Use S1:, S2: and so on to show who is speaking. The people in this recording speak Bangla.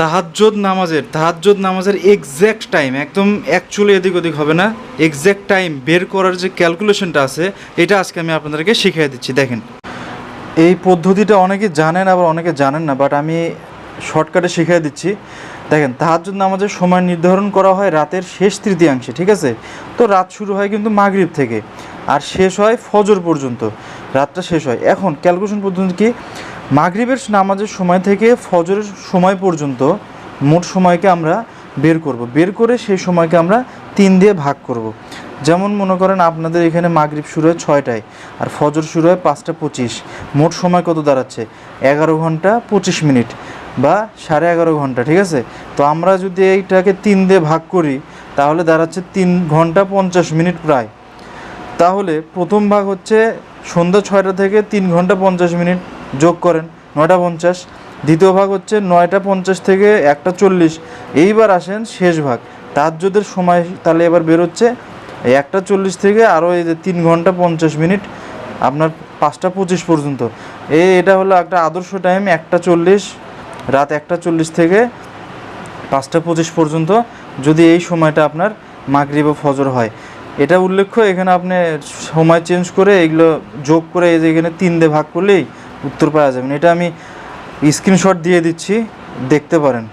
S1: তাহাজ্জুদ নামাজের এক্স্যাক্ট টাইম একদম অ্যাকচুয়ালি এদিক ওদিক হবে না, এক্স্যাক্ট টাইম বের করার যে ক্যালকুলেশনটা আছে এটা আজকে আমি আপনাদেরকে শিখিয়ে দিচ্ছি। দেখেন, এই পদ্ধতিটা অনেকে জানেন আবার অনেকে জানেন না, বাট আমি শর্টকাটে শিখিয়ে দিচ্ছি। দেখেন, তাহাজ্জুদ নামাজের সময় নির্ধারণ করা হয় রাতের শেষ তৃতীয়াংশে, ঠিক আছে? তো রাত শুরু হয় কিন্তু মাগরিব থেকে আর শেষ হয় ফজর পর্যন্ত, রাতটা শেষ হয়। এখন ক্যালকুলেশন পদ্ধতি কি, মাগরিবের নামাজের সময় থেকে ফজরের সময় পর্যন্ত মোট সময়কে আমরা বের করে সেই সময়কে আমরা 3 দিয়ে ভাগ করব। যেমন মনে করেন আপনাদের এখানে মাগরিব শুরু হয় 6টায় আর ফজর শুরু হয় 5টা 25, মোট সময় কত দাঁড়াচ্ছে? 11 ঘন্টা 25 মিনিট বা 11.5 ঘন্টা, ঠিক আছে? তো আমরা যদি এইটাকে 3 দিয়ে ভাগ করি তাহলে দাঁড়াচ্ছে 3 ঘন্টা 50 মিনিট প্রায়। তাহলে প্রথম ভাগ হচ্ছে সন্ধ্যা 6টা থেকে 3 ঘন্টা 50 মিনিট যোগ করেন 9টা 50। দ্বিতীয় ভাগ হচ্ছে 9টা 50 থেকে 1টা 40। এইবার আসেন শেষ ভাগ তাহাজ্জুদের সময়, তাহলে এবার বেরোচ্ছে 1টা 40 থেকে আরও এই যে 3 ঘন্টা 50 মিনিট আপনার 5টা 25 পর্যন্ত। এটা হলো একটা আদর্শ টাইম, 1টা 40, রাত 1টা 40 থেকে 5টা 25 পর্যন্ত যদি এই সময়টা আপনার মাগরিব ও ফজর হয়। এটা উল্লেখ্য, এখানে আপনি সময় চেঞ্জ করে এগুলো যোগ করে এই যে এখানে 3 দিয়ে ভাগ করলেই উত্তর পাওয়া যাবেন। এটা আমি স্ক্রিনশট দিয়ে দিচ্ছি, দেখতে পারেন।